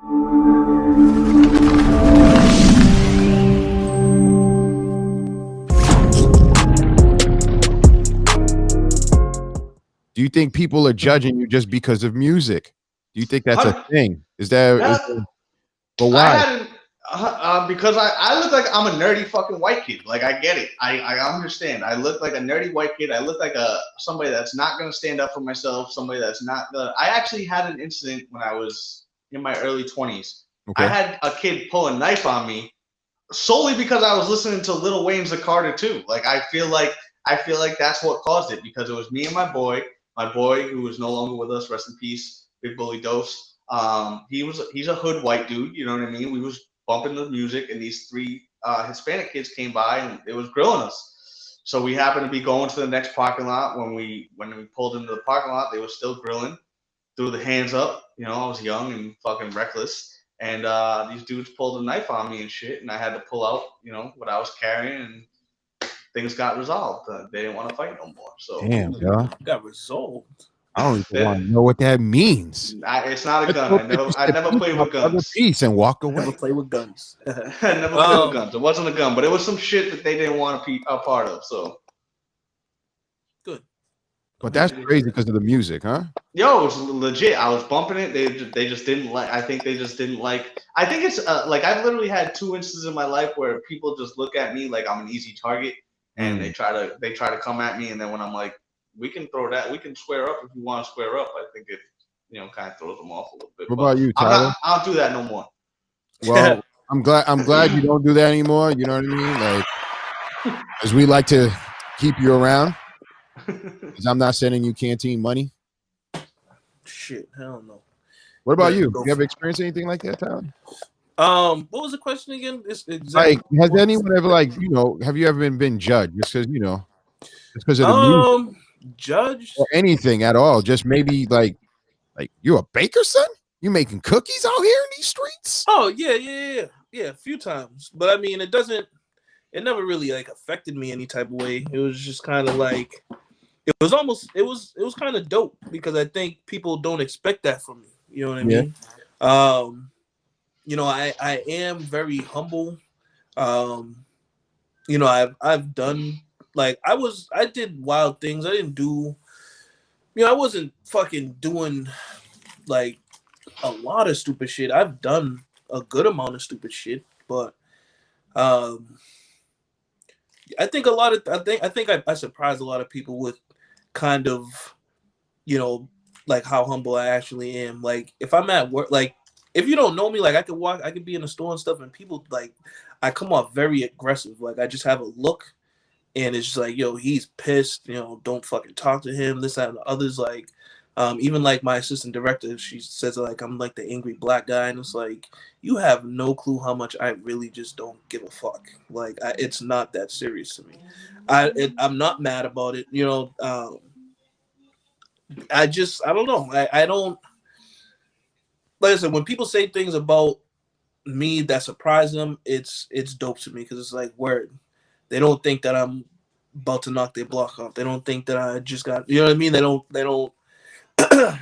Do you think people are judging you just because of music? Do you think that's a thing? Is there? But I why? hadn't because I look like I'm a nerdy fucking white kid. Like I get it. I understand. I look like a nerdy white kid. I look like somebody that's not gonna stand up for myself. Somebody that's not gonna. I actually had an incident when I was in my early 20s. I Okay. had a kid pull a knife on me solely because I was listening to Lil Wayne's The Carter 2. Like I feel like that's what caused it because it was me and my boy who is no longer with us. Rest in peace, Big Bully Dose. He's a hood white dude. You know what I mean? We was bumping the music, and these three Hispanic kids came by, and it was grilling us. So we happened to be going to the next parking lot when we pulled into the parking lot. They were still grilling. Threw the hands up. You know, I was young and fucking reckless. And these dudes pulled a knife on me and shit, and I had to pull out, you know, what I was carrying, and things got resolved. They didn't want to fight no more. So Damn, yo. Got resolved. I don't even want to know what that means. It's not a gun. I never played with guns. Peace and walk away. Never play with guns. I never played with guns. It wasn't a gun, but it was some shit that they didn't want to be a part of. So good. But that's crazy because of the music, huh? Yo, it was legit. I was bumping it. They just didn't like. I think they just didn't like. I think it's like I've literally had 2 instances in my life where people just look at me like I'm an easy target, and they try to come at me, and then when I'm like, we can square up if you want to square up. I think it, you know, kind of throws them off a little bit. What about you, Tyler? I'll do that no more. Well, I'm glad you don't do that anymore. You know what I mean? Like, as we like to keep you around, because I'm not sending you canteen money. Shit, hell no. What about you? You ever experienced anything like that, Tyler? What was the question again? Like, has anyone ever, like, you know, have you ever been judged just because, you know, just because of the music? Judged or anything at all? Just maybe like you a baker, son? You making cookies out here in these streets? Oh yeah, a few times. But I mean, it never really like affected me any type of way. It was just kind of like it was kind of dope because I think people don't expect that from me. You know what I mean? You know, I am very humble. You know, I've done like I did wild things. I didn't do, you know, I wasn't fucking doing like a lot of stupid shit. I've done a good amount of stupid shit, but I think I surprised a lot of people with kind of, you know, like how humble I actually am. Like if I'm at work, like if you don't know me, like I could be in the store and stuff, and people like I come off very aggressive. Like I just have a look. And it's just like, yo, he's pissed, you know, don't fucking talk to him, this, that, and the others. Like, even like my assistant director, she says like, I'm like the angry black guy. And it's like, you have no clue how much I really just don't give a fuck. Like, it's not that serious to me. I'm not mad about it. You know, I don't know. I don't, like I said, when people say things about me that surprise them, it's dope to me because it's like, word. They don't think that I'm about to knock their block off. They don't think that I just got, you know what I mean? They don't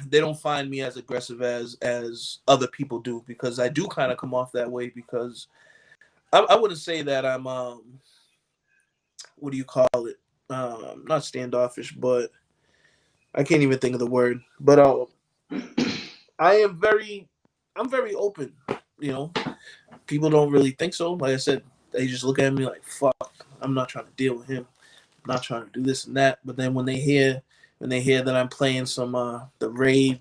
they don't find me as aggressive as other people do because I do kind of come off that way because I wouldn't say that I'm what do you call it? Not standoffish, but I can't even think of the word. But I'm very open, you know. People don't really think so. Like I said, they just look at me like, fuck, I'm not trying to deal with him. I'm not trying to do this and that. But then when they hear that I'm playing some the raid,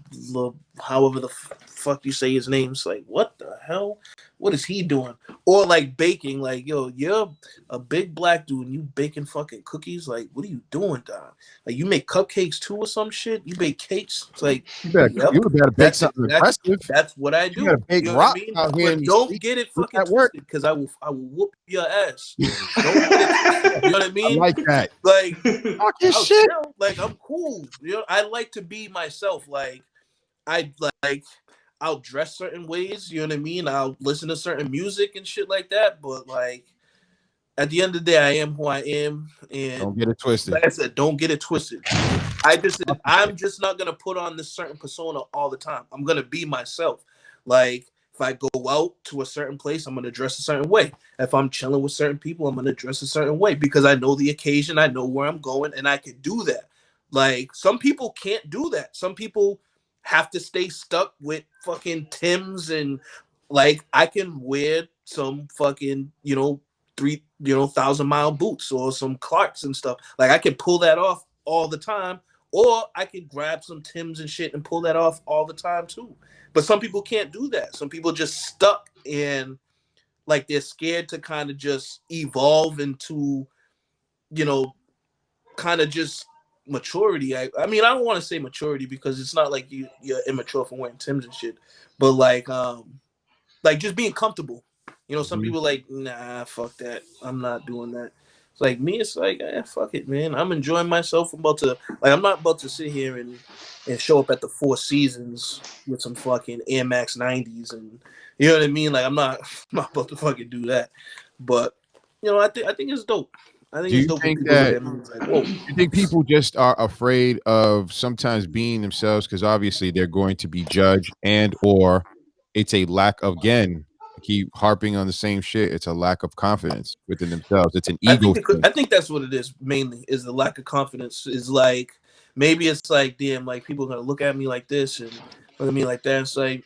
however the fuck you say his name, it's like, what the hell? What is he doing? Or like baking, like, yo, you're a big black dude and you baking fucking cookies. Like, what are you doing, Don? Like, you make cupcakes too or some shit? You bake cakes? It's like, you better bake something impressive. That's what I do. You gotta bake rock out here. But don't get it fucking twisted because I will whoop your ass. Don't get it twisted. You know what I mean? I like that. Like, talk your shit. Like, I'm cool. You know, I like to be myself. Like, I'll dress certain ways, you know what I mean? I'll listen to certain music and shit like that. But like at the end of the day, I am who I am. And don't get it twisted. Like I said, don't get it twisted. I'm just not gonna put on this certain persona all the time. I'm gonna be myself. Like If I go out to a certain place, I'm gonna dress a certain way. If I'm chilling with certain people, I'm gonna dress a certain way because I know the occasion, I know where I'm going, and I can do that. Like some people can't do that. Some people have to stay stuck with fucking Timbs and like I can wear some fucking 3,000-mile boots or some Clarks and stuff. Like I can pull that off all the time, or I could grab some Timbs and shit and pull that off all the time too. But some people can't do that. Some people just stuck in like they're scared to kind of just evolve into, kind of just maturity. I mean, I don't want to say maturity because it's not like you're immature for wearing Timbs and shit, but like just being comfortable. Some people like, nah, fuck that. I'm not doing that. It's like me, it's like, fuck it, man. I'm enjoying myself. I'm not about to sit here and show up at the Four Seasons with some fucking Air Max 90s and you know what I mean? Like I'm not about to fucking do that. But I think it's dope. I think it's dope. You think people just are afraid of sometimes being themselves because obviously they're going to be judged or it's a lack of, again, keep harping on the same shit. It's a lack of confidence within themselves. It's an ego thing. I think that's what it is mainly, is the lack of confidence. Is like maybe it's like, damn, like people are gonna look at me like this and look at me like that. It's like,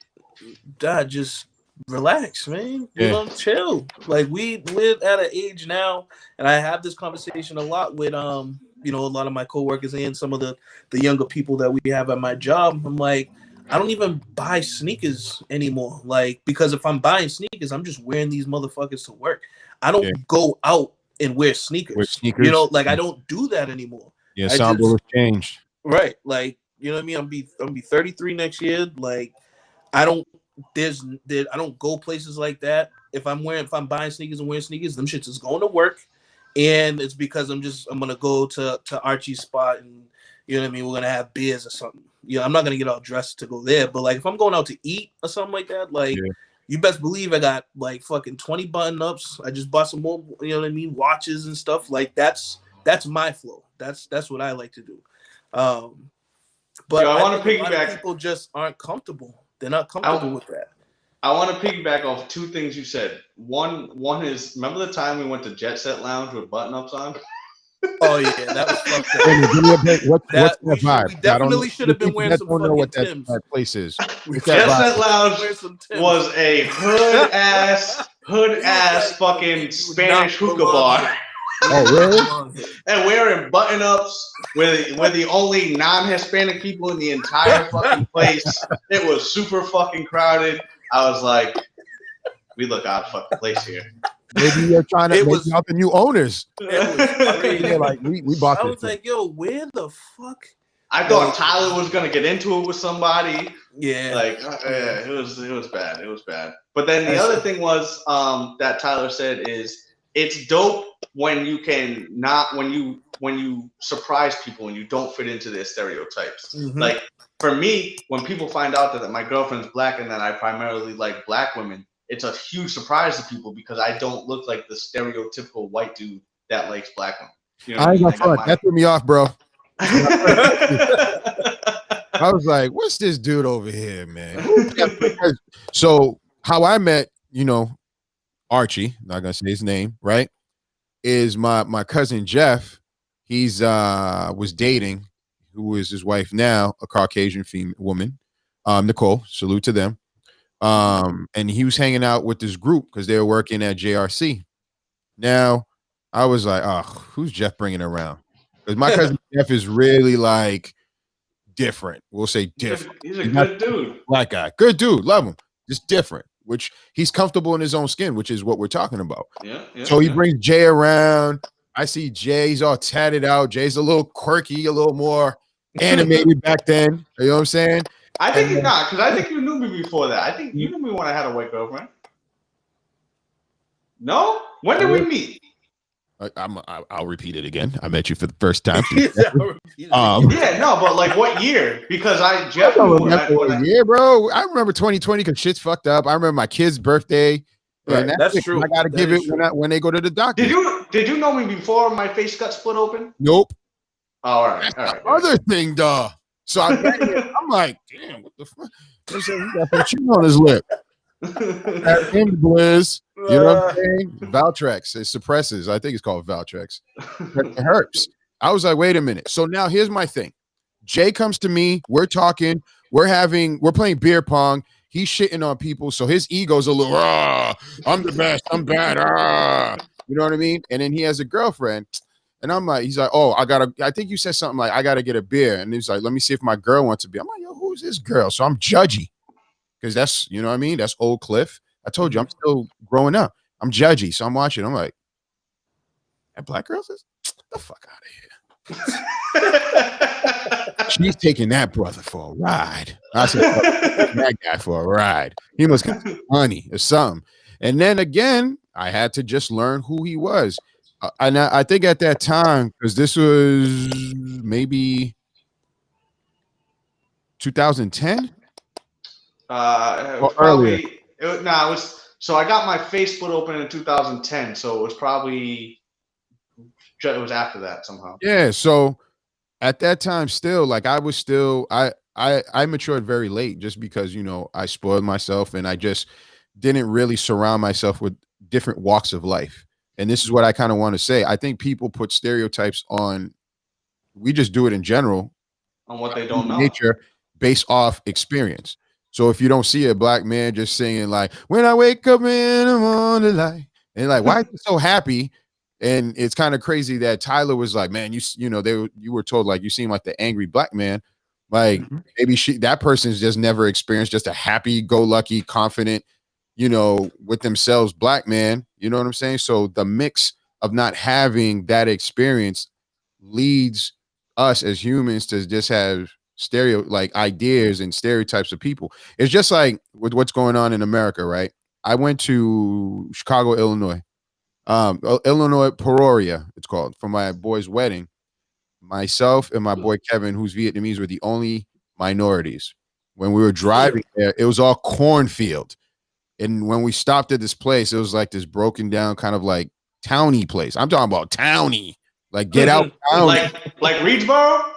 God, just relax, man. Chill. Like we're at an age now, and I have this conversation a lot with a lot of my coworkers and some of the younger people that we have at my job. I'm like, I don't even buy sneakers anymore. Like, because if I'm buying sneakers, I'm just wearing these motherfuckers to work. I don't go out and wear sneakers. I don't do that anymore. Yeah, Samba has changed. Right. Like, you know what I mean? I'm gonna be 33 next year. Like, I don't go places like that. If I'm buying sneakers and wearing sneakers, them shits is going to work. And it's because I'm gonna go to Archie's spot and you know what I mean, we're gonna have beers or something. I'm not gonna get all dressed to go there, but like if I'm going out to eat or something like that, like you best believe I got like fucking 20 button ups. I just bought some more, you know what I mean, watches and stuff. Like that's my flow. That's what I like to do. But I want to piggyback. People just aren't comfortable. They're not comfortable with that. I want to piggyback off two things you said. One is, remember the time we went to Jet Set Lounge with button ups on? Oh yeah, that was fucked up. What's that vibe? We definitely should have been wearing some fucking what Timbs. that place is. Jet Set Lounge was a hood ass fucking Spanish hookah bar. Oh really? And wearing button ups. We're the only non-Hispanic people in the entire fucking place. It was super fucking crowded. I was like, we look out of fucking place here. Maybe you're trying to make out the new owners. Like we bought this. I was like, yo, where the fuck? I thought Tyler was gonna get into it with somebody. Yeah. Like it was bad. It was bad. But then the other thing was that Tyler said is it's dope when you when you surprise people and you don't fit into their stereotypes. Mm-hmm. Like for me, when people find out that my girlfriend's black and that I primarily like black women, it's a huge surprise to people because I don't look like the stereotypical white dude that likes black women. You know I ain't gonna front. That threw me off, bro. I was like, what's this dude over here, man? So how I met, Archie, not gonna say his name, right? Is my cousin Jeff. He's was dating, who is his wife now, a Caucasian female woman, Nicole. Salute to them. And he was hanging out with this group because they were working at JRC. Now, I was like, oh, who's Jeff bringing around? Because my cousin Jeff is really like different. We'll say different. He's a good dude. Black guy. Good dude. Love him. Just different, which he's comfortable in his own skin, which is what we're talking about. Yeah. So he brings Jay around. I see Jay's all tatted out. Jay's a little quirky, a little more animated back then. You know what I'm saying? I think he's not, because I think you knew me before that. I think you knew me when I had a white girlfriend. No? When did we meet? I'll repeat it again. I met you for the first time. Yeah, no, but like what year? Because Jeff. Yeah, bro. I remember 2020 because shit's fucked up. I remember my kid's birthday. Right, that's true. I gotta give it when they go to the doctor. Did you know me before my face got split open? Nope. Oh, all right. That's the other thing, dog. So I'm like, damn, what the fuck? He got some chew on his lip. That in Blizz. You know what I'm saying? Valtrex. It suppresses. I think it's called Valtrex. It hurts. I was like, wait a minute. So now here's my thing. Jay comes to me. We're talking. We're playing beer pong. He's shitting on people. So his ego's a little, I'm the best. I'm bad. You know what I mean? And then he has a girlfriend. And I'm like, he's like, oh, I think you said something like, I got to get a beer. And he's like, let me see if my girl wants a beer. I'm like, yo, who's this girl? So I'm judgy. Because that's, you know what I mean? That's old Cliff. I told you, I'm still growing up. I'm judgy. So I'm watching. I'm like, that black girl says, the fuck out of here. She's taking that brother for a ride. I said, that guy for a ride. He must got money or something. And then again, I had to just learn who he was. And I think at that time, because this was maybe 2010 or earlier. It was. So I got my Facebook open in 2010. So it was probably after that somehow. Yeah. So at that time, still, like I matured very late just because, you know, I spoiled myself and I just didn't really surround myself with different walks of life. And this is what I kind of want to say. I think people put stereotypes on, we just do it in general, on what they don't know. Nature based off experience. So if you don't see a black man just singing like, when I wake up in the morning light, and like, why is he so happy? And it's kind of crazy that Tyler was like, man, you were told like, you seem like the angry black man. Like maybe that person's just never experienced just a happy go lucky, confident, you know, with themselves black man. You know what I'm saying? So the mix of not having that experience leads us as humans to just have ideas and stereotypes of people. It's just like with what's going on in America, right? I went to Chicago, Illinois, Peoria, it's called, for my boy's wedding. Myself and my boy Kevin, who's Vietnamese, were the only minorities. When we were driving there, it was all cornfield. And when we stopped at this place, it was like this broken down kind of like towny place. I'm talking about towny, like get out, like Reedsboro.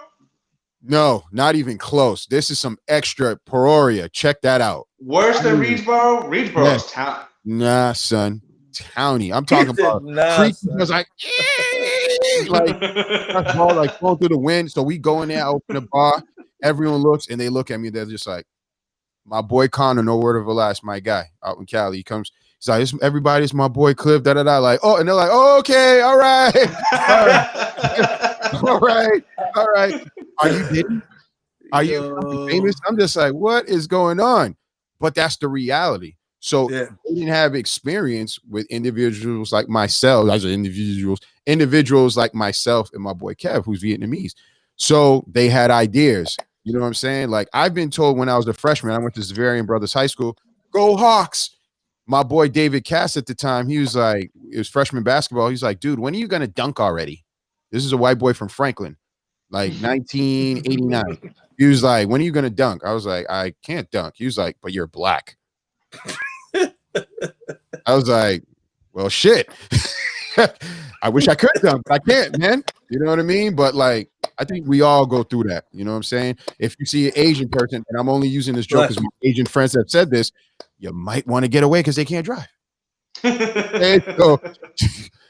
No, not even close. This is some extra Peoria. Check that out. Worse than Reedsboro. Reedsboro's town. Nah, son, towny. I'm talking about. Was like going through the wind. So we go in there, open the bar. Everyone looks and they look at me. They're just like, my boy Connor, no word of a lie, it's my guy out in Cali. He comes, he's like, everybody's my boy Cliff, da da da. Like, oh, and they're like, oh, okay, all right. All right. All right. Are you kidding? Are you famous? I'm just like, what is going on? But that's the reality. So they didn't have experience with individuals like myself, individuals like myself and my boy Kev, who's Vietnamese. So they had ideas. You know what I'm saying? Like I've been told when I was a freshman, I went to Zavarian Brothers High School, go Hawks. My boy David Cass at the time, he was like, it was freshman basketball. He's like, dude, when are you going to dunk already? This is a white boy from Franklin, like 1989. He was like, when are you going to dunk? I was like, I can't dunk. He was like, but you're black. I was like, well, shit. I wish I could dunk, but I can't, man. You know what I mean? But like, I think we all go through that. You know what I'm saying? If you see an Asian person, and I'm only using this joke because my Asian friends have said this, you might want to get away because they can't drive. So,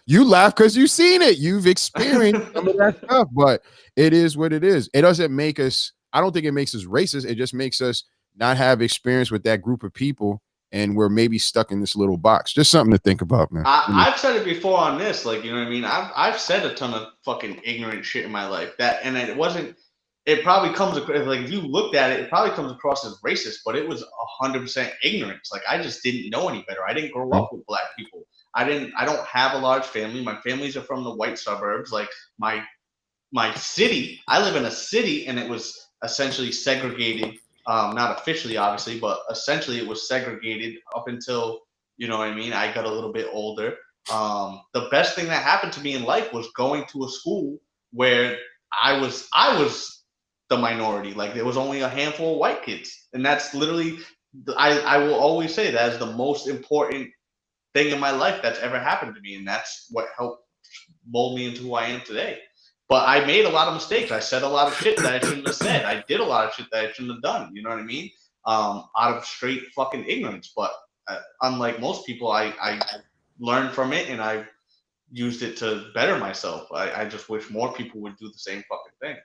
you laugh because you've seen it. You've experienced some of that stuff, but it is what it is. It doesn't make us, I don't think it makes us racist. It just makes us not have experience with that group of people. And we're maybe stuck in this little box. Just something to think about, man. I've said it before on this, like, you know what I mean? I've said a ton of fucking ignorant shit in my life. It probably comes across, like, if you looked at it, it probably comes across as racist, but it was 100% ignorance. Like, I just didn't know any better. I didn't grow up with black people. I don't have a large family. My families are from the white suburbs. Like, my city, I live in a city, and it was essentially segregated. Not officially, obviously, but essentially it was segregated up until, you know what I mean, I got a little bit older. The best thing that happened to me in life was going to a school where I was the minority. Like, there was only a handful of white kids. And that's literally, I will always say that is the most important thing in my life that's ever happened to me. And that's what helped mold me into who I am today. But I made a lot of mistakes. I said a lot of shit that I shouldn't have said. I did a lot of shit that I shouldn't have done. You know what I mean? Out of straight fucking ignorance. But unlike most people, I learned from it and I used it to better myself. I just wish more people would do the same fucking thing.